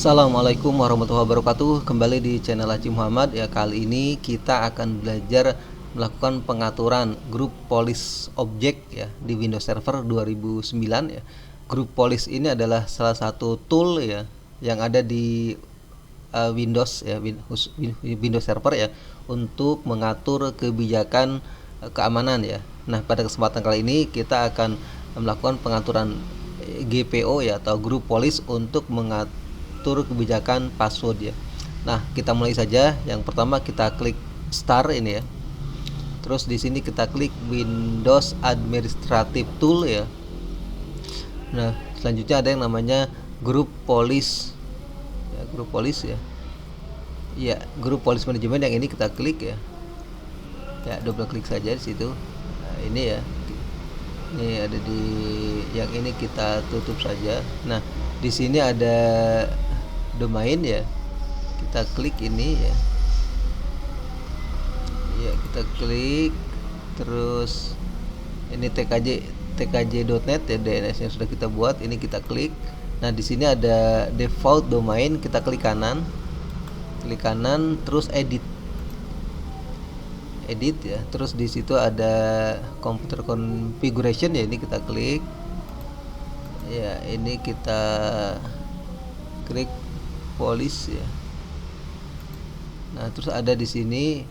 Assalamualaikum warahmatullahi wabarakatuh. Kembali di channel Haji Muhammad ya. Kali ini kita akan belajar melakukan pengaturan grup police object ya di Windows Server 2009 ya. Grup police ini adalah salah satu tool ya yang ada di Windows ya, Windows Server ya, untuk mengatur kebijakan keamanan ya. Nah, pada kesempatan kali ini kita akan melakukan pengaturan GPO ya, atau grup police, untuk mengatur kebijakan password ya. Nah, kita mulai saja. Yang pertama kita klik start ini ya. Terus di sini kita klik Windows Administrative Tool ya. Nah, selanjutnya ada yang namanya Group Police ya, Group Police ya. Ya, Group Police Management, yang ini kita klik ya. Ya, double klik saja di situ. Nah, ini ya. Ini ada di yang ini, kita tutup saja. Nah, di sini ada domain ya, kita klik ini ya. Ya, kita klik. Terus ini tkj.net ya, DNS yang sudah kita buat, ini kita klik. Nah, di sini ada default domain, kita klik kanan, terus edit ya. Terus di situ ada computer configuration ya, ini kita klik ya. Ini kita klik police ya. Nah, terus ada di sini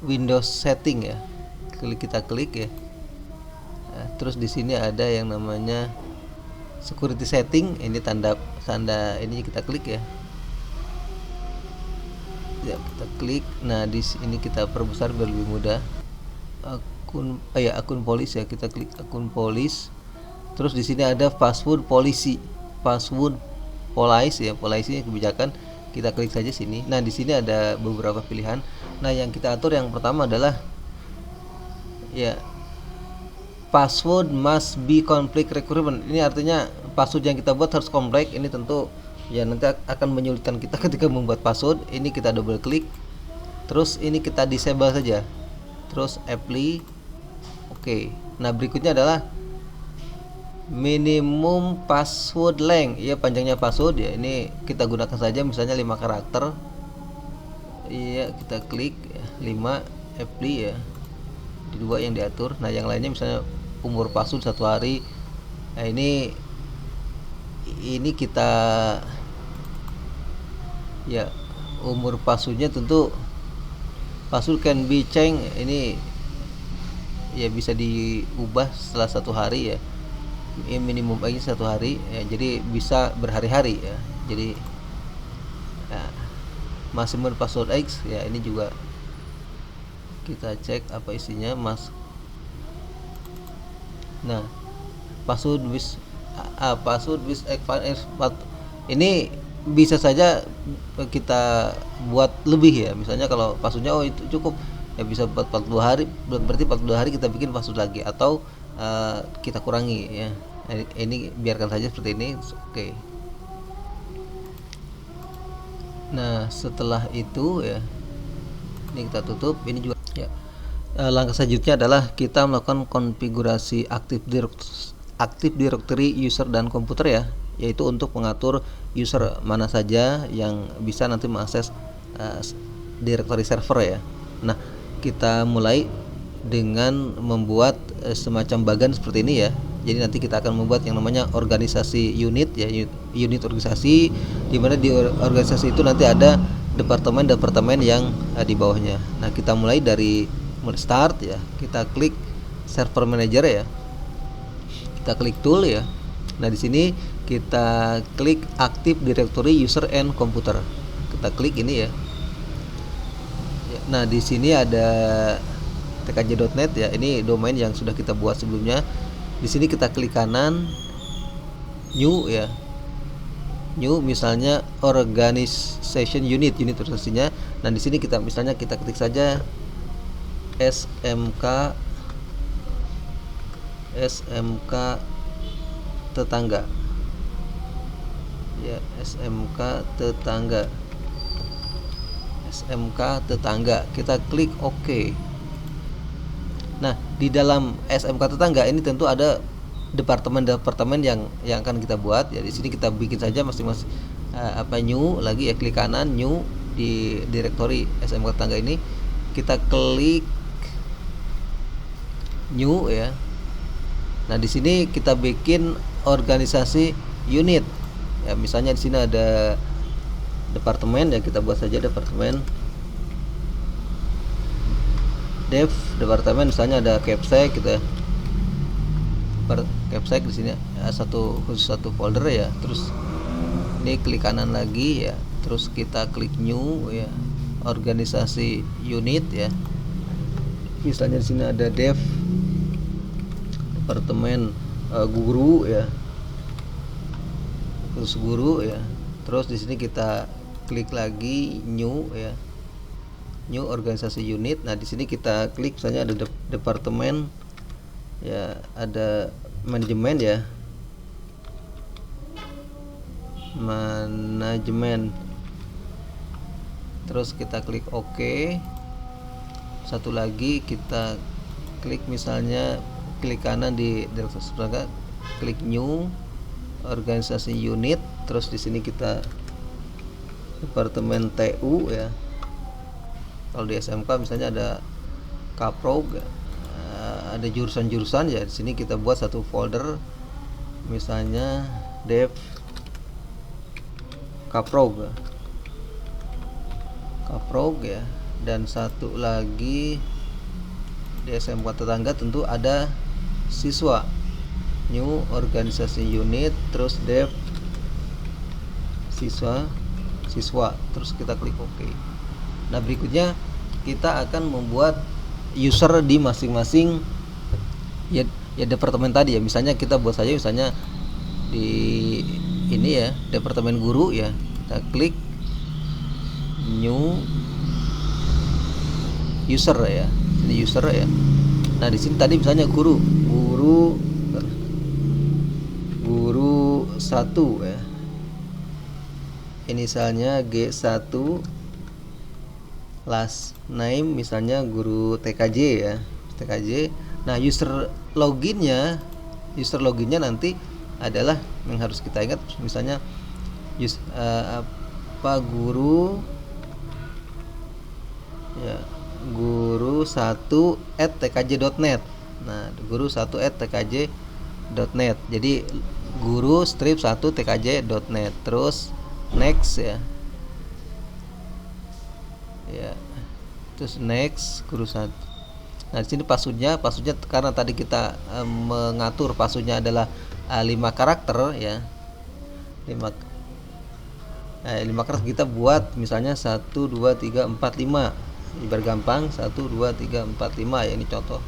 Windows setting ya, kita klik ya. Nah, terus di sini ada yang namanya security setting, ini tanda ini kita klik ya. Ya, kita klik. Nah, di sini kita perbesar biar lebih mudah. Akun police ya, kita klik akun police. Terus di sini ada password policy ya, policy kebijakan, kita klik saja sini. Nah, di sini ada beberapa pilihan. Nah, yang kita atur yang pertama adalah ya, password must be complete requirement. Ini artinya password yang kita buat harus kompleks. Ini tentu ya nanti akan menyulitkan kita ketika membuat password. Ini kita double klik. Terus ini kita disable saja. Terus apply. Oke. Nah, berikutnya adalah minimum password length ya, panjangnya password ya, ini kita gunakan saja misalnya 5 karakter. Iya, kita klik ya, 5, apply ya, di dua yang diatur. Nah, yang lainnya misalnya umur password 1 hari. Nah, ini kita ya, umur passwordnya tentu password can be changed, ini ya bisa diubah setelah 1 hari ya. Minimum aja 1 hari ya, jadi bisa berhari-hari ya. Jadi ya, maximum password X ya, ini juga kita cek apa isinya mas. Nah, password with ini bisa saja kita buat lebih ya. Misalnya kalau passwordnya itu cukup ya, bisa buat 42 hari, berarti 42 hari kita bikin password lagi, atau kita kurangi ya. Ini biarkan saja seperti ini. Oke. Nah, setelah itu ya, ini kita tutup. Ini juga ya. Langkah selanjutnya adalah kita melakukan konfigurasi Active Directory user dan komputer ya, yaitu untuk mengatur user mana saja yang bisa nanti mengakses directory server ya. Nah, kita mulai dengan membuat semacam bagan seperti ini ya. Jadi nanti kita akan membuat yang namanya organisasi unit ya, unit organisasi, di mana di organisasi itu nanti ada departemen yang di bawahnya. Nah, kita mulai dari start ya. Kita klik server manager ya. Kita klik tool ya. Nah, di sini kita klik Active Directory user and computer. Kita klik ini ya. Nah, di sini ada tkj.net ya, ini domain yang sudah kita buat sebelumnya. Di sini kita klik kanan, new ya, new, misalnya organization unit organisasinya. Nah, di sini kita misalnya kita ketik saja SMK tetangga ya, SMK tetangga, kita klik OK. Nah, di dalam SMK tetangga ini tentu ada departemen-departemen yang akan kita buat. Ya di sini kita bikin saja masing-masing new lagi ya, klik kanan new di direktori SMK Tetangga ini, kita klik new ya. Nah di sini kita bikin organisasi unit ya, misalnya di sini ada departemen ya, kita buat saja departemen dev, departemen misalnya ada capsec gitu ya, capsec di sini khusus satu folder ya. Terus ini klik kanan lagi ya, terus kita klik new ya, organisasi unit ya, misalnya di sini ada dev departemen guru ya, khusus guru ya. Terus di sini kita klik lagi new ya, new organisasi unit. Nah di sini kita klik misalnya ada departemen ya, ada manajemen ya, manajemen. Terus kita klik OK. Satu lagi kita klik misalnya klik kanan di direktur SMK, klik new organisasi unit. Terus di sini kita departemen TU ya. Kalau di SMK misalnya ada Kaprog, ada jurusan-jurusan ya. Di sini kita buat satu folder misalnya dev Kaprog ya. Dan satu lagi di SMK Tetangga tentu ada siswa, new organisasi unit, terus dev siswa, terus kita klik OK. Nah berikutnya kita akan membuat user di masing-masing ya departemen tadi ya. Misalnya kita buat saja misalnya di ini ya, departemen guru ya, kita klik new user ya, ini user ya. Nah di sini tadi misalnya guru 1 ya, inisialnya G1, last name misalnya guru TKJ ya, TKJ. Nah user loginnya nanti adalah yang harus kita ingat, misalnya guru ya, guru1@tkj.net. Nah guru1@tkj.net, jadi guru strip 1 tkj.net. Terus next ya, terus next guru 1. Nah di sini passwordnya karena tadi kita mengatur passwordnya adalah 5 karakter ya, 5 karakter. Kita buat misalnya 1 2 3 4 5, biar gampang. 1 2 3 4 5 ya, ini contoh.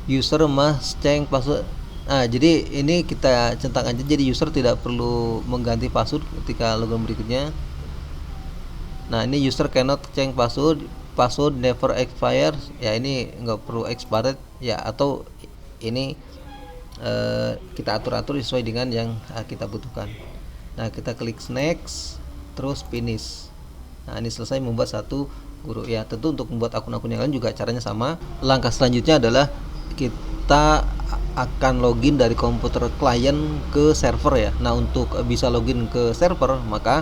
User must change password. Nah jadi ini kita centang aja, jadi user tidak perlu mengganti password ketika login berikutnya. Nah ini user cannot change password never expire ya, ini nggak perlu expired ya, atau ini kita atur sesuai dengan yang kita butuhkan. Nah kita klik next, terus finish. Nah ini selesai membuat satu guru ya. Tentu untuk membuat akun-akun yang lain juga caranya sama. Langkah selanjutnya adalah kita akan login dari komputer klien ke server ya. Nah untuk bisa login ke server, maka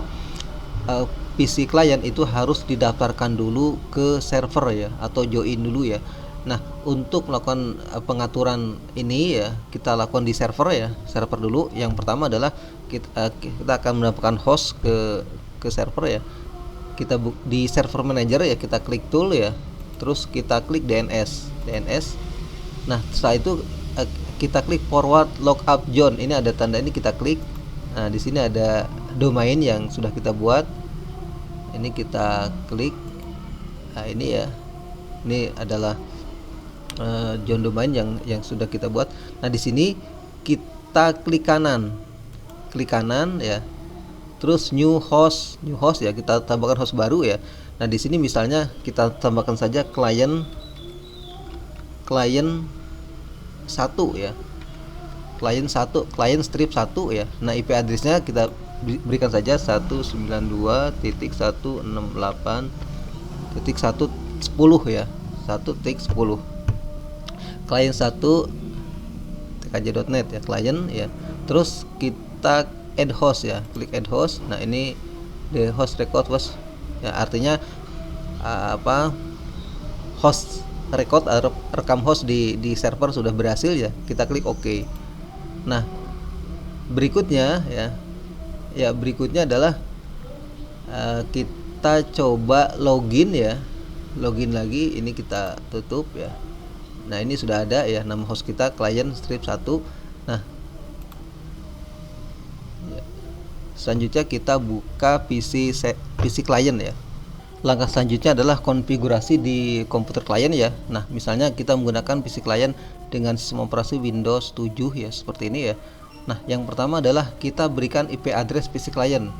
PC klien itu harus didaftarkan dulu ke server ya, atau join dulu ya. Nah untuk melakukan pengaturan ini ya, kita lakukan di server dulu. Yang pertama adalah kita akan mendapatkan host ke server ya. Kita di server manager ya, kita klik tool ya, terus kita klik DNS. Nah setelah itu kita klik forward lookup zone. Ini ada tanda ini, kita klik. Nah di sini ada domain yang sudah kita buat. Ini kita klik. Nah ini ya, ini adalah zone domain yang sudah kita buat. Nah di sini kita klik kanan ya. Terus new host ya, kita tambahkan host baru ya. Nah di sini misalnya kita tambahkan saja klien 1 ya, klien strip 1 ya. Nah IP addressnya kita berikan saja 192.168.1.10 ya, 1.10. Klien 1 tkj.net. tkj.net ya, client ya. Terus kita add host ya, klik add host. Nah ini the host record was ya, artinya host record atau rekam host di server sudah berhasil ya, kita klik OK. Nah berikutnya ya berikutnya adalah kita coba login ya, login lagi. Ini kita tutup ya. Nah ini sudah ada ya nama host kita, client strip 1. Nah ya, selanjutnya kita buka PC client ya. Langkah selanjutnya adalah konfigurasi di komputer klien ya. Nah misalnya kita menggunakan PC client dengan sistem operasi Windows 7 ya, seperti ini ya. Nah yang pertama adalah kita berikan IP address PC client.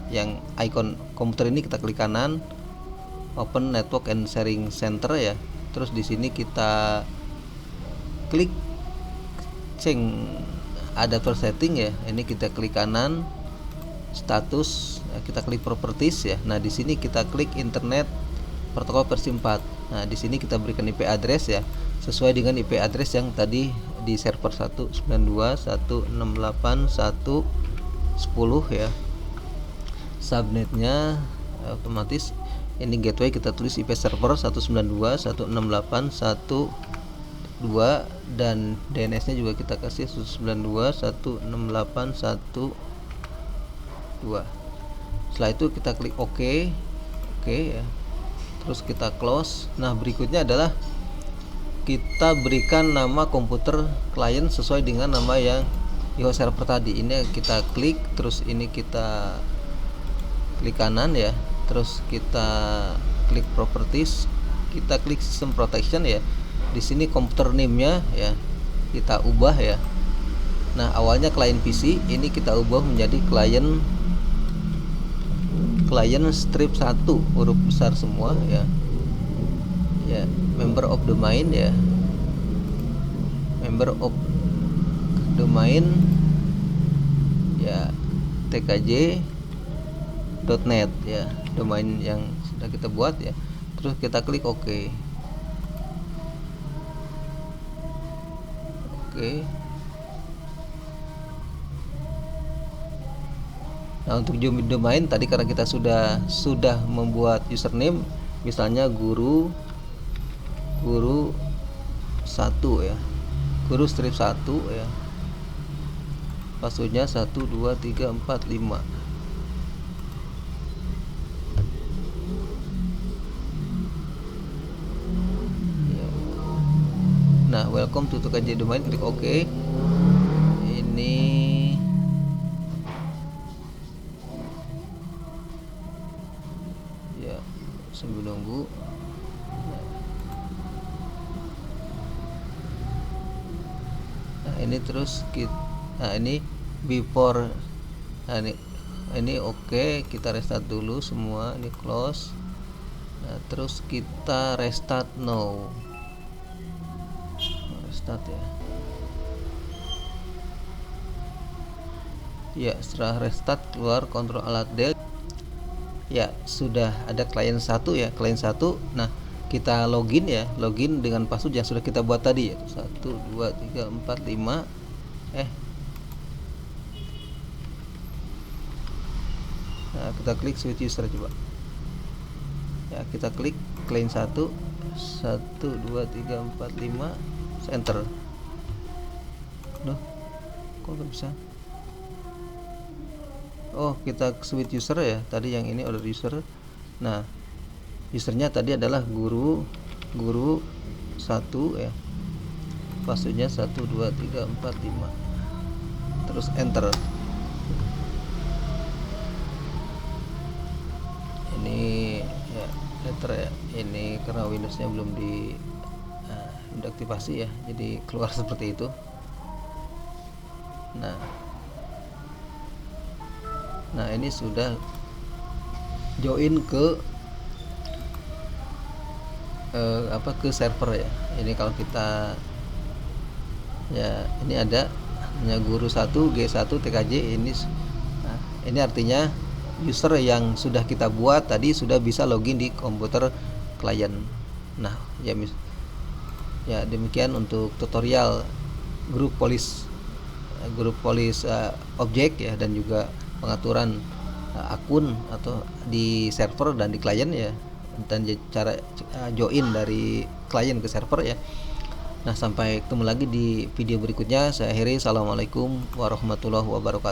Yang icon komputer ini kita klik kanan, open network and sharing center ya. Terus di sini kita klik change adapter setting ya. Ini kita klik kanan, status, kita klik properties ya. Nah di sini kita klik internet protokol versi 4. Nah di sini kita berikan IP address ya, sesuai dengan IP address yang tadi di server 192.168.1.10 ya. Subnetnya otomatis ini gateway kita tulis IP server 192.168.1.2 dan DNS nya juga kita kasih 192.168.1.2. Setelah itu kita klik OK ya. Terus kita close. Nah berikutnya adalah kita berikan nama komputer klien sesuai dengan nama yang di host server tadi. Ini kita klik, terus ini kita klik kanan ya. Terus kita klik properties, kita klik system protection ya. Di sini komputer name-nya ya kita ubah ya. Nah awalnya client PC, ini kita ubah menjadi client strip 1 huruf besar semua ya. Ya, member of domain ya. Member of domain ya tkj.net ya, domain yang sudah kita buat ya. Terus kita klik OK. Oke. Nah untuk domain tadi karena kita sudah membuat username, misalnya guru 1 ya, guru strip 1 ya, passwordnya 1 2 3 4 5 ya. Nah welcome to tkj domain, klik OK. Ini sambil nunggu. Nah ini terus ini before. Nah ini oke, kita restart dulu semua, ini close. Nah terus kita restart now, restart ya. Setelah restart keluar Ctrl Alt Del ya, sudah ada client 1 ya, client 1. Nah kita login ya, login dengan password yang sudah kita buat tadi ya, 1 2 3 4 5 nah kita klik switch user coba ya, kita klik client 1 1 2 3 4 5 enter. Loh kok gak bisa? Oh kita switch user ya, tadi yang ini order user. Nah usernya tadi adalah guru 1 ya, passwordnya 1 2 3 4 5, terus enter. Ini ya enter ya, ini karena Windowsnya belum diaktifasi ya, jadi keluar seperti itu. Nah ini sudah join ke ke server ya. Ini kalau kita ya, ini ada guru 1 G1 TKJ ini. Nah, ini artinya user yang sudah kita buat tadi sudah bisa login di komputer klien. Nah ya demikian untuk tutorial grup polis objek ya, dan juga pengaturan akun atau di server dan di klien ya, dan cara join dari klien ke server ya. Nah, sampai ketemu lagi di video berikutnya. Saya akhiri. Assalamualaikum warahmatullahi wabarakatuh.